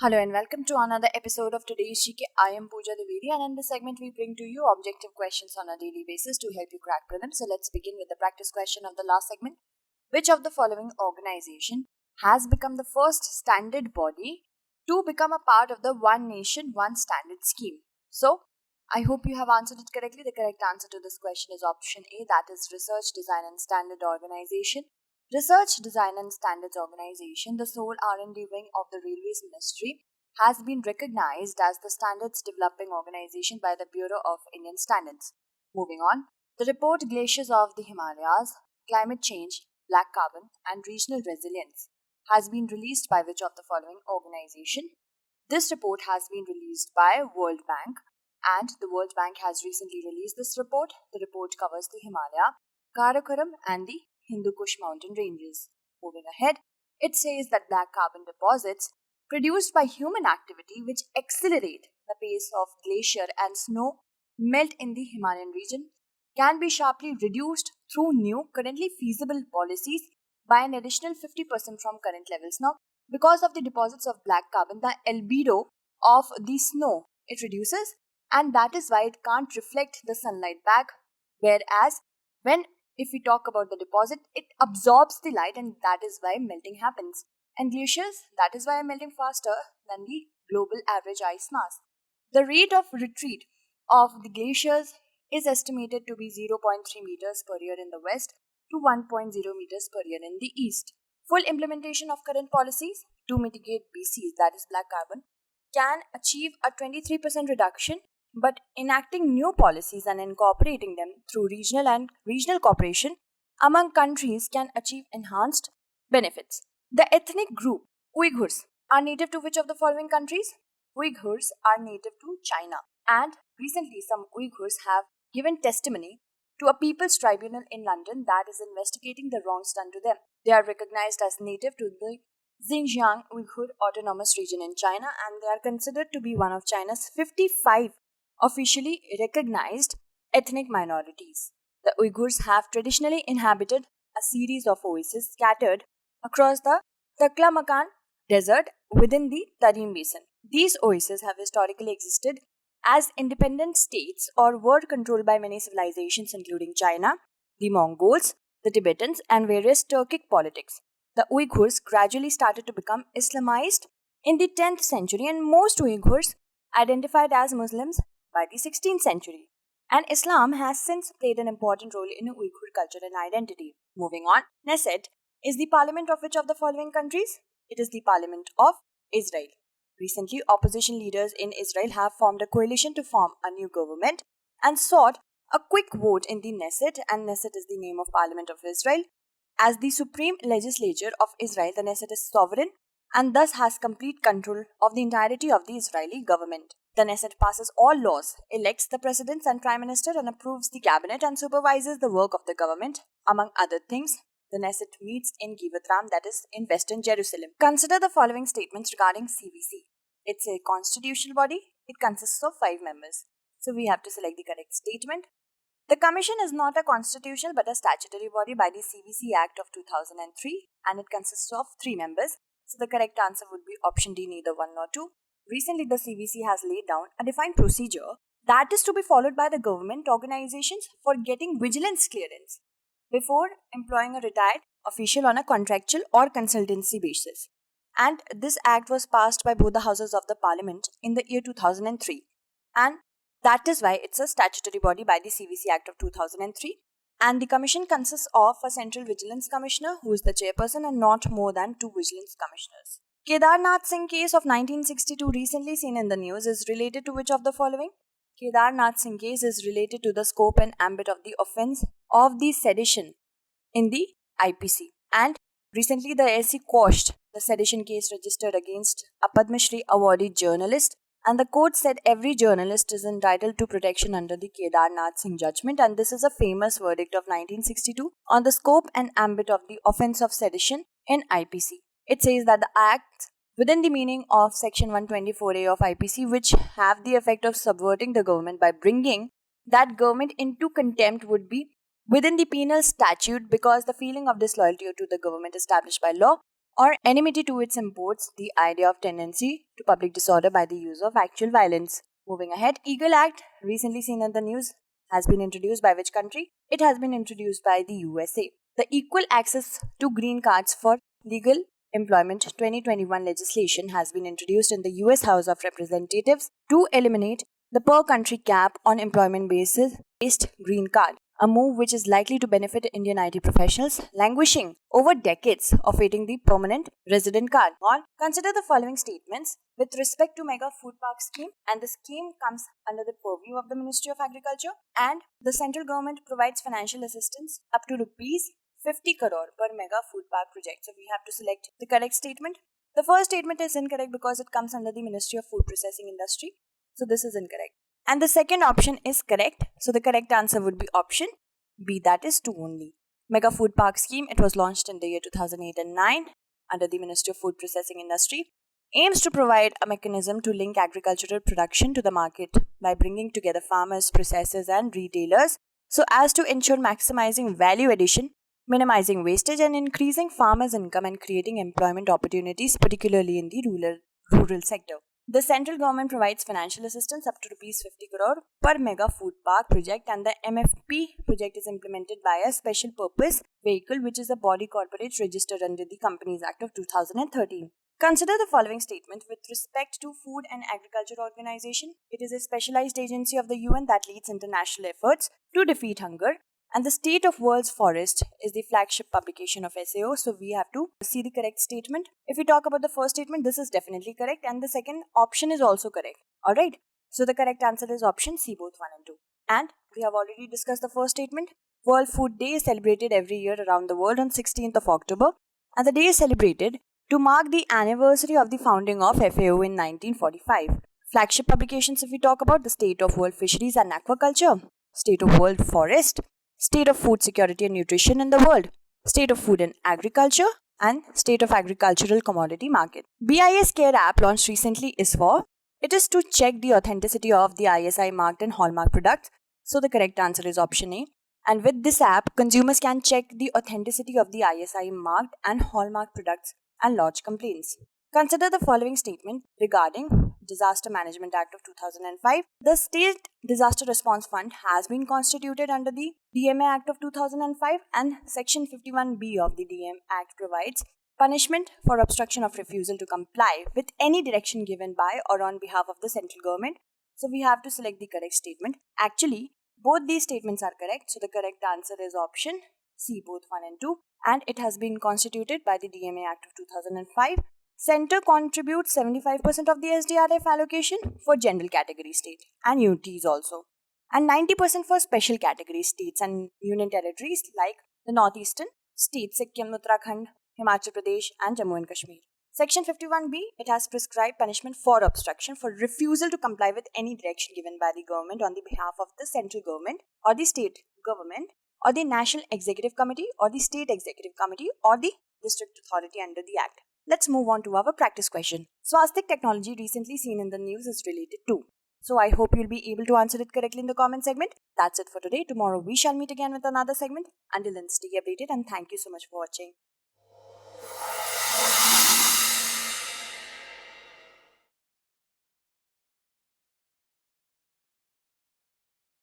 Hello and welcome to another episode of today's GK. I am Pooja Divedi, and in this segment we bring to you objective questions on a daily basis to help you crack prelims. So let's begin with the practice question of the last segment. Which of the following organization has become the first standard body to become a part of the One Nation, One Standard scheme? So, I hope you have answered it correctly. The correct answer to this question is option A, that is Research, Design and Standard Organization. Research, Design and Standards Organization, the sole R&D wing of the Railways Ministry, has been recognized as the standards developing organization by the Bureau of Indian Standards. Moving on, the report Glaciers of the Himalayas, Climate Change, Black Carbon and Regional Resilience has been released by which of the following organization? This report has been released by World Bank, and the World Bank has recently released this report. The report covers the Himalaya, Karakoram and the Hindu Kush mountain ranges. Moving ahead, it says that black carbon deposits produced by human activity which accelerate the pace of glacier and snow melt in the Himalayan region can be sharply reduced through new, currently feasible policies by an additional 50% from current levels. Now, because of the deposits of black carbon, the albedo of the snow, it reduces, and that is why it can't reflect the sunlight back, whereas if we talk about the deposit, it absorbs the light, and that is why melting happens. And glaciers, that is why are melting faster than the global average ice mass. The rate of retreat of the glaciers is estimated to be 0.3 meters per year in the west to 1.0 meters per year in the east. Full implementation of current policies to mitigate BCs, that is black carbon, can achieve a 23% reduction, but enacting new policies and incorporating them through regional cooperation among countries can achieve enhanced benefits. The ethnic group Uighurs are native to which of the following countries? Uighurs are native to China, and recently some Uighurs have given testimony to a people's tribunal in London that is investigating the wrongs done to them. They are recognized as native to the Xinjiang Uyghur Autonomous Region in China, and they are considered to be one of China's 55 officially recognized ethnic minorities. The Uighurs have traditionally inhabited a series of oases scattered across the Taklamakan Desert within the Tarim Basin. These oases have historically existed as independent states or were controlled by many civilizations including China, the Mongols, the Tibetans and various Turkic politics. The Uighurs gradually started to become Islamized in the 10th century, and most Uighurs identified as Muslims by the 16th century, and Islam has since played an important role in Uyghur culture and identity. Moving on, Knesset is the parliament of which of the following countries? It is the parliament of Israel. Recently, opposition leaders in Israel have formed a coalition to form a new government and sought a quick vote in the Knesset, and Knesset is the name of Parliament of Israel. As the supreme legislature of Israel, the Knesset is sovereign and thus has complete control of the entirety of the Israeli government. The Knesset passes all laws, elects the president and prime minister, and approves the cabinet and supervises the work of the government. Among other things, the Knesset meets in Givatram, that is in western Jerusalem. Consider the following statements regarding CVC. It's a constitutional body. It consists of 5 members. So we have to select the correct statement. The commission is not a constitutional but a statutory body by the CVC Act of 2003, and it consists of 3 members. So the correct answer would be option D, neither 1 nor 2. Recently, the CVC has laid down a defined procedure that is to be followed by the government organizations for getting vigilance clearance before employing a retired official on a contractual or consultancy basis. And this act was passed by both the houses of the parliament in the year 2003. And that is why it's a statutory body by the CVC Act of 2003. And the commission consists of a central vigilance commissioner who is the chairperson and not more than 2 vigilance commissioners. Kedarnath Singh case of 1962 recently seen in the news is related to which of the following? Kedarnath Singh case is related to the scope and ambit of the offence of the sedition in the IPC. And recently the SC quashed the sedition case registered against a Padma Shri awardee journalist, and the court said every journalist is entitled to protection under the Kedarnath Singh judgment, and this is a famous verdict of 1962 on the scope and ambit of the offence of sedition in IPC. It says that the acts within the meaning of section 124A of IPC which have the effect of subverting the government by bringing that government into contempt would be within the penal statute because the feeling of disloyalty to the government established by law or enmity to its imports, the idea of tendency to public disorder by the use of actual violence. Moving ahead, Eagle Act, recently seen in the news, has been introduced by which country? It has been introduced by the USA. The Equal Access to Green Cards for Legal Employment 2021 legislation has been introduced in the US House of Representatives to eliminate the per country cap on employment based green card, a move which is likely to benefit Indian IT professionals languishing over decades of waiting the permanent resident card. On consider the following statements with respect to mega food park scheme, and the scheme comes under the purview of the Ministry of Agriculture, and the central government provides financial assistance up to rupees 50 crore per mega food park project. So we have to select the correct statement. The first statement is incorrect because it comes under the Ministry of Food Processing Industry. So this is incorrect. And the second option is correct. So the correct answer would be option B, that is 2 only. Mega Food Park Scheme, it was launched in the year 2008 and 9 under the Ministry of Food Processing Industry, aims to provide a mechanism to link agricultural production to the market by bringing together farmers, processors and retailers so as to ensure maximizing value addition, minimizing wastage and increasing farmers' income and creating employment opportunities, particularly in the rural sector. The central government provides financial assistance up to rupees 50 crore per mega food park project, and the MFP project is implemented by a special purpose vehicle, which is a body corporate registered under the Companies Act of 2013. Consider the following statement with respect to Food and Agriculture Organization. It is a specialized agency of the UN that leads international efforts to defeat hunger, and the State of World's Forest is the flagship publication of SAO. So we have to see the correct statement. If we talk about the first statement, this is definitely correct, and the second option is also correct. Alright, so the correct answer is option C, both 1 and 2. And we have already discussed the first statement. World Food Day is celebrated every year around the world on 16th of October, and the day is celebrated to mark the anniversary of the founding of FAO in 1945. Flagship publications, if we talk about the State of World Fisheries and Aquaculture, State of World Forest, State of Food Security and Nutrition in the World, State of Food and Agriculture, and State of Agricultural Commodity Market. BIS Care app launched recently is for, it is to check the authenticity of the ISI marked and hallmark products. So the correct answer is option A. And with this app, consumers can check the authenticity of the ISI marked and hallmark products and lodge complaints. Consider the following statement regarding Disaster Management Act of 2005. The State Disaster Response Fund has been constituted under the DMA Act of 2005, and Section 51B of the DM Act provides punishment for obstruction of refusal to comply with any direction given by or on behalf of the central government. So we have to select the correct statement. Actually, both these statements are correct. So the correct answer is option C, both 1 and 2. And it has been constituted by the DMA Act of 2005. Center contributes 75% of the SDRF allocation for general category state and UTs also, and 90% for special category states and union territories like the northeastern states, Sikkim, Uttarakhand, Himachal Pradesh and Jammu and Kashmir. Section 51B, it has prescribed punishment for obstruction for refusal to comply with any direction given by the government on the behalf of the central government or the state government or the National Executive Committee or the State Executive Committee or the District Authority under the Act. Let's move on to our practice question. Swastik technology recently seen in the news is related to. So I hope you'll be able to answer it correctly in the comment segment. That's it for today. Tomorrow we shall meet again with another segment. Until then, stay updated and thank you so much for watching.